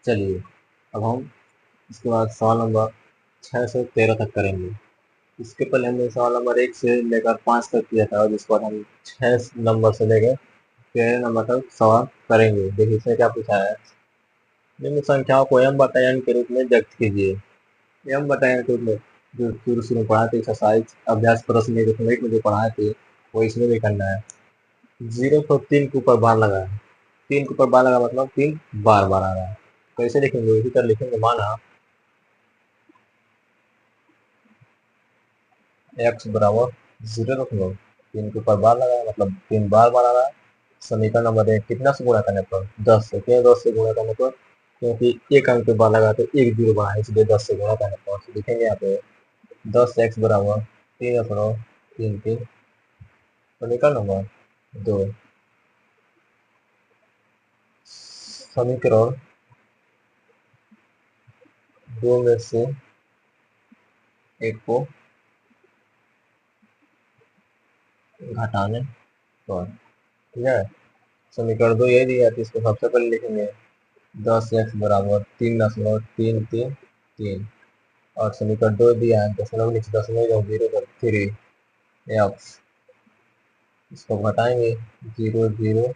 चलिए अब हम इसके बाद सवाल नंबर 6 से 13 तक करेंगे। इसके पहले हमने सवाल नंबर 1 से लेकर 5 तक किया था और जिसके बाद हम 6 नंबर से लेकर 13 नंबर तक सवाल करेंगे। देखिए इसमें क्या पूछा है। निम्न संख्याओं को m बटा n के रूप में व्यक्त कीजिए। m बटा n के रूप में जो शुरू में पढ़ाए थे एक्सरसाइज अभ्यास प्रश्न अरिथमेटिक में जो पढ़ाए थे वो इसमें भी करना है। 0 को 3 के ऊपर बार लगा है। 3 के ऊपर बार लगा मतलब 3 बार बार आ रहा है। कैसे लिखेंगे? इसी तरह लिखेंगे। माना x बराबर 0 रख लो। 3 के ऊपर बार लगा मतलब 3 बार बार आ रहा है। समीकरण नंबर 1 कितना से गुणा करने पर? 10 से। क्यों 10 से गुणा करने पर? क्योंकि एक अंक पे बार लगा तो एक 0 बना है, इसलिए 10 से गुणा करने पर लिखेंगे यहाँ पे 10x बराबर 3.33। समीकरण नंबर 2 समीकरण 2 में से एक को घटाने पर, ठीक है। समीकरण 2 यही दिया है, इसको सबसे पहले लिखेंगे 10x बराबर 3.333 और समीकरण 2 दिया है दशमलव नीचे दशमलव 0.3 एक्स। इसको घटाएंगे 0 0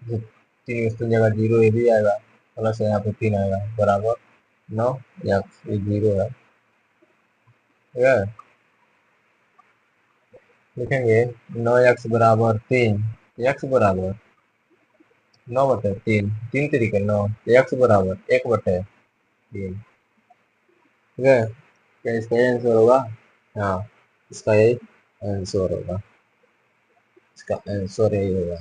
3 इसकी जगह 0 ये भी आएगा प्लस यहाँ पे 3 आएगा बराबर 9 एक्स। ये 0 है, ठीक है। लिखेंगे 9x बराबर 3। एक्स बराबर 9/3, 3 तरीके 9। एक्स बराबर 1/3, ठीक है। क्या इसका ये आंसर होगा? हाँ, इसका ये आंसर होगा। इसका आंसर यही होगा।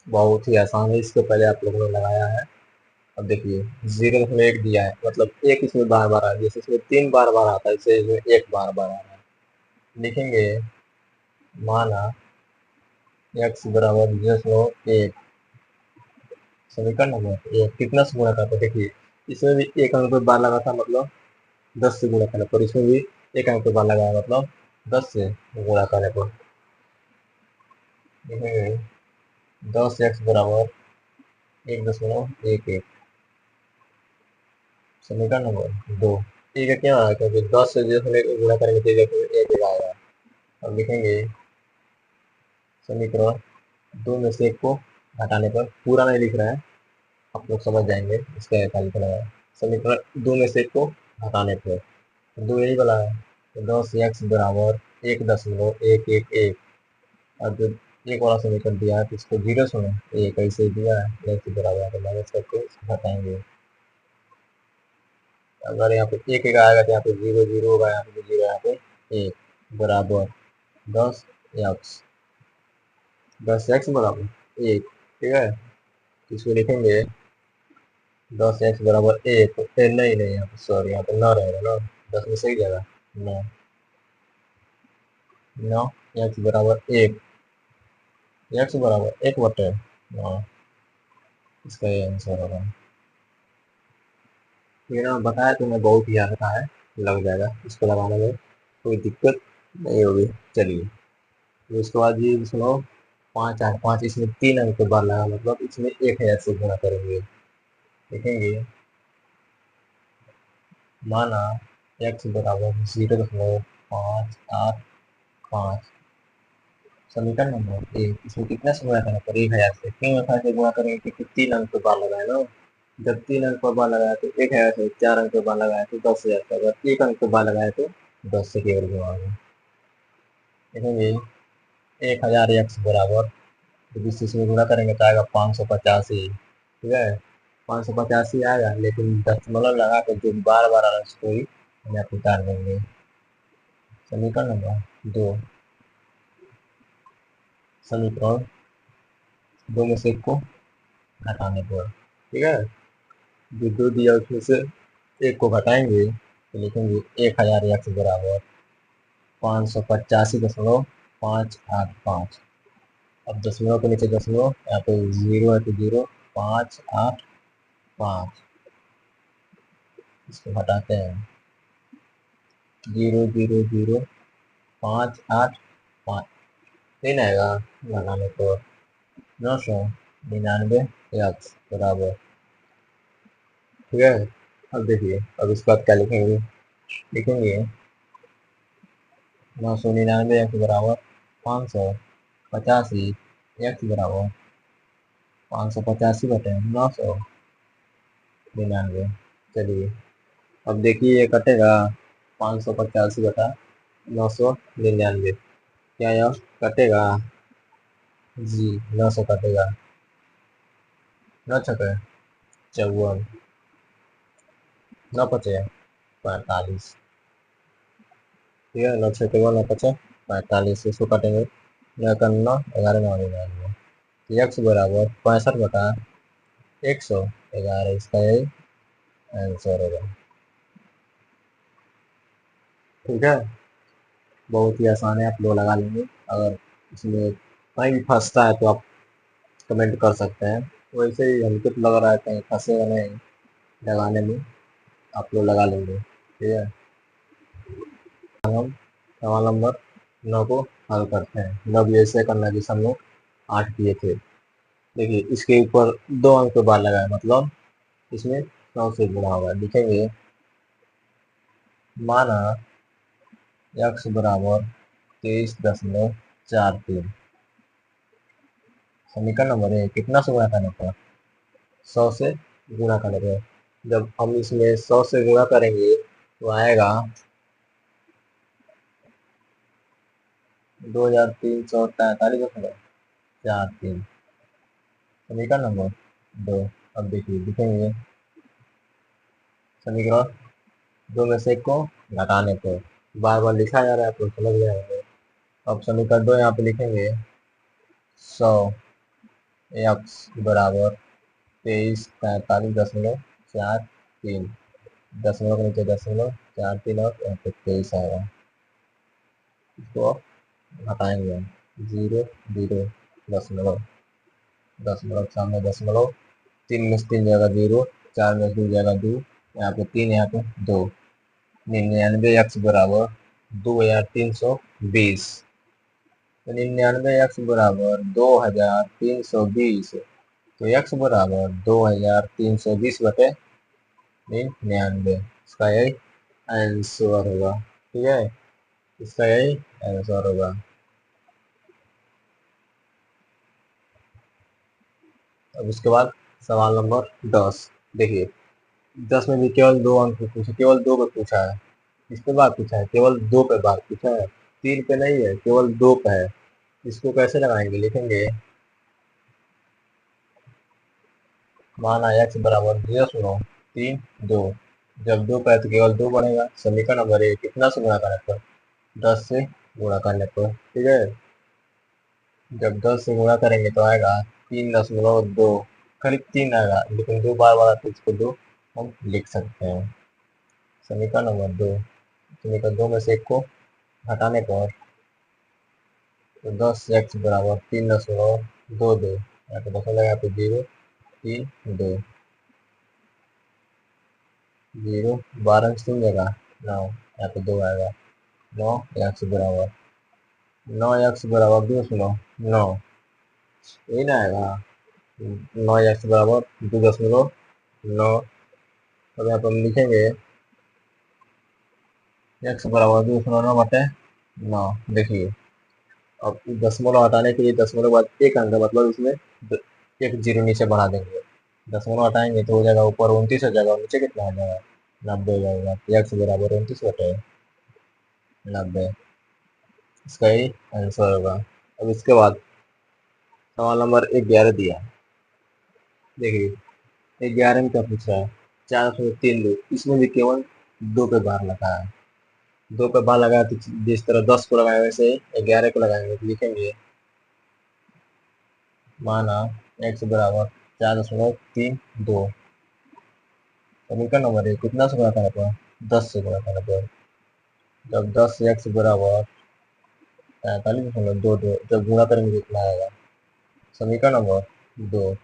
बहुत ही आसान है, इसके पहले आप लोगों ने लगाया है। अब देखिए 0.1 दिया है मतलब एक इसमें बार बार आ रहा है। जैसे इसमें 3 बार बार आता है, इसे इसमें 1 बार बार आ रहा है। लिखेंगे माना x बराबर 0.1। समीकरण नंबर 1 कितना से गुणा करते? देखिए इसमें भी एक अंक पे बार लगा था मतलब 10 से गुणा करने पर, इसमें भी एक अंक पे बार लगाया मतलब 10 से गुणा करने पर। लिखेंगे 10x बराबर 1.11। समीकरण नंबर 2 ठीक है। क्या आया? क्योंकि 10 से गुणा करेंगे तो एक एक आएगा। अब लिखेंगे समीकरण 2 में से एक को घटाने पर, पूरा नहीं लिख रहा है, आप लोग समझ जाएंगे इसका क्या लिखना है। समीकरण 2 में से एक को घटाने पर 2 यही वाला है तो 10x बराबर 1.111। और जो एक वाला समीकरण दिया है तो इसको 0 सुनो, ये कैसे दिया है x बराबर है तो माइनस करके इसको घटाएंगे। अगर यहाँ पे एक एक आएगा तो यहाँ पे 0 0 होगा, यहाँ पे 0 यहाँ पे 1 बराबर 10x। 10x बराबर 1, ठीक है। तो इसको लिखेंगे 10x बराबर 1 नहीं नहीं यहाँ पे सॉरी, यहाँ पे 9 रहेगा ना, 10 में सही जगह 9। 9x बराबर 1, x बराबर 1/9। इसका ये आंसर होगा। ये ना बताया तो मैं बहुत ही आता है, लग जाएगा इसको लगाने में, कोई दिक्कत नहीं होगी। चलिए तो उसके बाद ये सुनो 5 8 5, इसमें 3 अंक के बाद लगा मतलब इसमें 1000 से गुणा करेंगे। देखेंगे माना x बराबर 0.585। समीकरण नंबर 1 इसमें कितना से गुणा करना पर 1000 से। क्यों 1000 से गुणा करेंगे? क्योंकि 3 अंक के बाद लगाए ना। जब 3 अंक पर बार लगाया तो 1000 से, 4 अंक पर बार लगाया तो 10,000 से, अगर 1 अंक पर बार लगाया तो 10 से केवल गुणा। देखेंगे 1000 एक्स बराबर, तो इस चीज में गुणा करेंगे तो आएगा 585, ठीक है। 585 आएगा, लेकिन दशमलव लगा के जो बार बार आ रहा है उसको ही हम यहाँ पे उतार देंगे। समीकरण नंबर 2 समीकरण 2 में से एक को घटाने पर, ठीक है। जो 2 दिया उसमें से एक को घटाएंगे तो लिखेंगे 1000 एक्स बराबर 585.585। अब दशमलव के नीचे दशमलव, यहाँ पे 0 है तो 0, 585। इसको हटाते हैं 0 0 0 585 तीन आएगा लगाने पर 999 एक्स बराबर ठीक है। अब देखिए, अब इसके बाद क्या लिखेंगे, लिखेंगे 999 एक्स बराबर 585 एक्स बराबर 585/999। चलिए, अब देखिए ये कटेगा 585/999, क्या यह कटेगा? जी, 900 कटेगा, 9 छके 54, 9 पचे 45। ठीक है, 9 छके 9 पचे 45, इसको काटेंगे 9 11 9 99। एक्स बराबर 65/111, इसका यही आंसर होगा। ठीक है, बहुत ही आसान है, आप लोग लगा लेंगे। अगर इसमें कहीं भी फंसता है तो आप कमेंट कर सकते हैं। वैसे ही हमको तो लग रहा है कहीं फंसेगा नहीं लगाने में, आप लोग लगा लेंगे। ठीक है, हम सवाल नंबर 9 को हल करते हैं। 9 भी ऐसे करना जैसे हम लोग 8 किए थे। देखिए, इसके ऊपर 2 अंक के बाद लगाए, मतलब इसमें 9 से गुणा होगा। लिखेंगे माना x बराबर 23.43। समीकरण नंबर है, कितना से गुणा करने पर? 100 से गुणा करने पर। जब हम इसमें 100 से गुणा करेंगे तो आएगा 2343.43। समीकरण नंबर 2। अब देखिए, लिखेंगे समीकरण 2 में से एक को घटाने पर। बार बार लिखा जा रहा है, आप लोग समझ जाएंगे। अब समीकरण 2 यहाँ पे लिखेंगे 100 x बराबर 23.43.43। दशमलव के नीचे 0.43 और यहाँ पे 23 आएगा। इसको हटाएंगे हम, 0 0 दशमलव, दशमलव सामने दशमलव, 3 में से 3 जाएगा 0, 4 में से 2 जाएगा 2, यहाँ पे 3, यहाँ पे 2। 99 x बराबर 2320। तो 99 x बराबर 2320। तो x बराबर 2320/99, इसका यही आंसर होगा। ठीक है, इसका यही आंसर होगा। अब उसके बाद सवाल नंबर 10। देखिए, 10 में भी केवल 2 अंक पे पूछा, केवल 2 पे पूछा है। इस पे बात पूछा है, केवल 2 पे बात पूछा है, 3 पे नहीं है, केवल 2 पे है। इसको कैसे लगाएंगे, लिखेंगे माना x बराबर 0.32। जब 2 पे है तो केवल 2 बनेगा। समीकरण नंबर 1, कितना से गुणा करने पर? 10 से गुणा करने पर। ठीक है, जब 10 से गुणा करेंगे तो आएगा 3.2। करीब 3 आएगा, लेकिन 2 बार बार आते इसको 2 हम लिख सकते हैं। समीकरण नंबर 2, समीकरण 2 में से एक को हटाने पर तो 10x बराबर 3.22। यहाँ पे दशमलव, यहाँ पे 0 3 2 0, 12 से 3 जगह 9, यहाँ पे 2 आएगा। 9x बराबर 9x बराबर 2.9, यही ना आएगा। 9x बराबर 2.9। अब यहाँ पर हम लिखेंगे x बराबर 2.9/9। देखिए, अब दशमलव हटाने के लिए दशमलव के बाद एक अंक है, मतलब इसमें एक 0 नीचे बढ़ा देंगे। दशमलव हटाएंगे तो हो जाएगा ऊपर 29 हो जाएगा और नीचे कितना हो जाएगा? 90 हो जाएगा। x बराबर 29/90, इसका ही आंसर होगा। अब इसके बाद सवाल नंबर 11 दिया है। देखिए, 11 में क्या पूछ रहा है? 4.32। इसमें भी केवल 2 पे बार लगा है। 2 पे बार लगाया तो जिस तरह 10 को लगाए वैसे ही 11 को लगाएंगे। तो लिखेंगे माना x बराबर 4.32। समीकरण नंबर 1, कितना से गुणा करना पड़ा? 10 से गुणा करना पड़ा। जब 10 x बराबर 43.22, जब गुणा करेंगे कितना आएगा? समीकरण नंबर 2,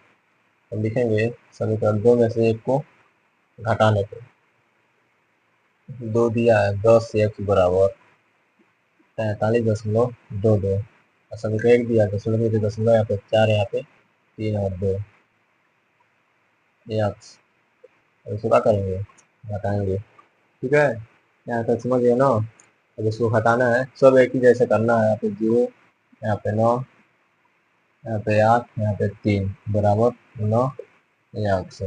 हम लिखेंगे समीकरण 2 में से एक को घटाने पे। 2 दिया है, 10 x बराबर 43.22। और समीकरण 1 दिया है, दशमलव, यहाँ पे 4, यहाँ पे 3 और 2 x। इसको क्या करेंगे, हटाएंगे। ठीक है, यहाँ तक समझ गए ना। अब इसको हटाना है, सब एक ही जैसे करना है। यहाँ पे 0, यहाँ पे 9, यहाँ पे 8, यहाँ पे 3 बराबर 9 एक्स।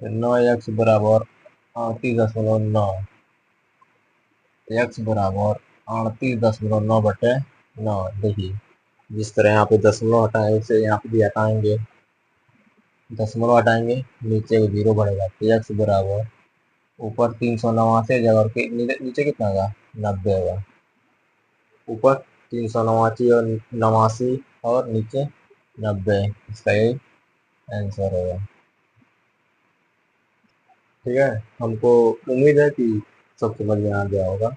9 एक्स बराबर 38.9, एक्स बराबर 38.9/9। देखिए, जिस तरह यहाँ पे दशमलव हटाए उसे यहाँ पे भी हटाएंगे। दशमलव हटाएंगे, नीचे 0 बढ़ेगा, तो एक्स बराबर ऊपर 389 जगह के नीचे कितना होगा, 90 होगा। ऊपर 389 और 89 और नीचे 90, इसका यही आंसर होगा। ठीक है, हमको उम्मीद है कि सब समझ में आ गया होगा।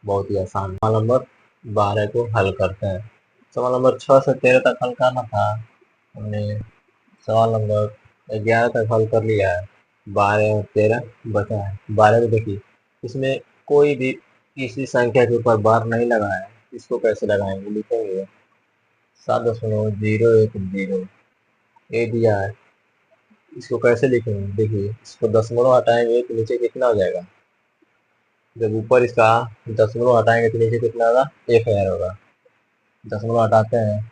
बहुत ही आसान। सवाल नंबर 12 को हल करते हैं। सवाल नंबर 6 से 13 तक हल करना था, हमने सवाल नंबर 11 तक हल कर लिया है। 12 और 13 बचा है। 12 को देखिए, इसमें कोई भी किसी संख्या के ऊपर बार नहीं लगा है। इसको कैसे लगाएंगे, लिखेंगे 7.010 ये दिया है। इसको कैसे लिखेंगे, देखिए इसको दशमलव हटाएंगे तो नीचे कितना हो जाएगा, जब ऊपर इसका दशमलव हटाएंगे तो नीचे कितना होगा, 1000 होगा। दशमलव हटाते हैं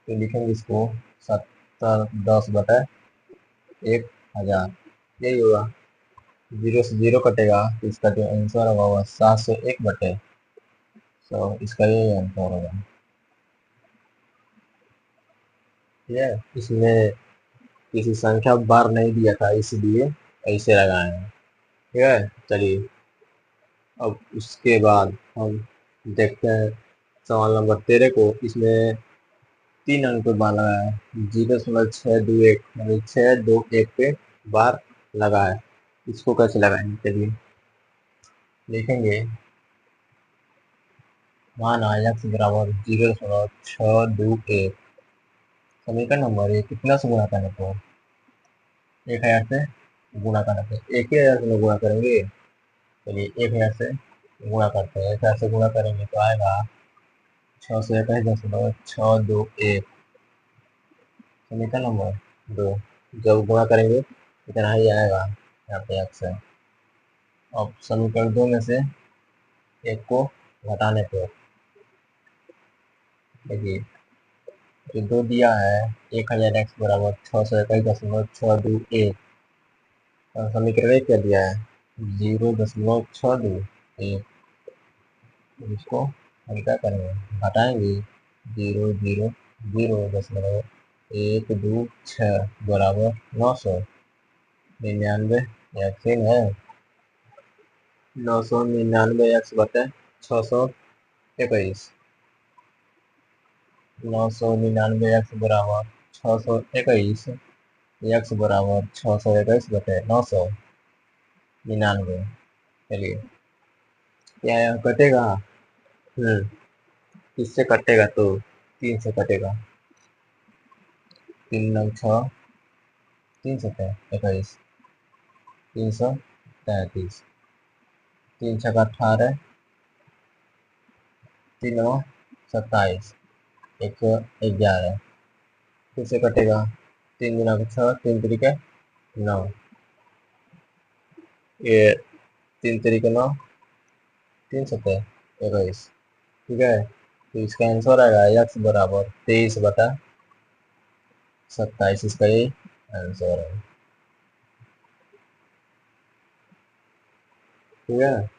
तो लिखेंगे इसको 70/10 यही होगा। 0 से 0 कटेगा तो इसका जो आंसर होगा वह 701/100, इसका यही आंसर होगा। ठीक है, इसमें किसी संख्या बार नहीं दिया था, इसलिए ऐसे लगाए हैं। ठीक है, चलिए अब उसके बाद हम देखते हैं सवाल नंबर 13 को। इसमें 3 अंक पे बार लगा है, 0.621 मतलब 621 पे बार लगा है। इसको कैसे लगाएंगे, चलिए लिखेंगे। मान एक्स बराबर 0.621, समीकरण नंबर एक कितना से गुणा करने को, 1000 से गुणा करना है, एक ही 1000 से गुणा करेंगे। चलिए 1000 से गुणा करते हैं। 1000 से गुणा करेंगे तो आएगा 621.621, समीकरण नंबर 2। जब गुणा करेंगे इतना ही आएगा, यहाँ पे एक्स है। अब समीकरण 2 में से एक को घटाने पर देखिए, जो 2 दिया है 1000 एक्स बराबर 621.621, और समीकरण 1 क्या दिया है 0.621। इसको हम क्या करेंगे, घटाएंगे। 0.006 बराबर 999 एक्स है। 999 एक्स बटे 621। 999 एक्स बराबर 621, एक्स बराबर 621/999। चलिए क्या यहाँ कटेगा, किससे कटेगा, तो 3 से कटेगा। 3×9 = 6, 3×7 = 21, 333, 3×6 = 18, 3×9 = 27, 111। फिर से कटेगा, 3×6 = 3×3 = 9, ये 3×3 = 9, 3×7 = 21। ठीक है, तो इसका आंसर आएगा एक्स बराबर 23/27, इसका यही आंसर है। ठीक है,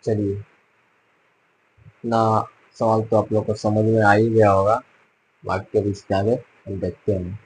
चलिए ना, सवाल तो आप लोग को समझ में आ ही गया होगा। बाकी अब इसके आगे हम देखते हैं।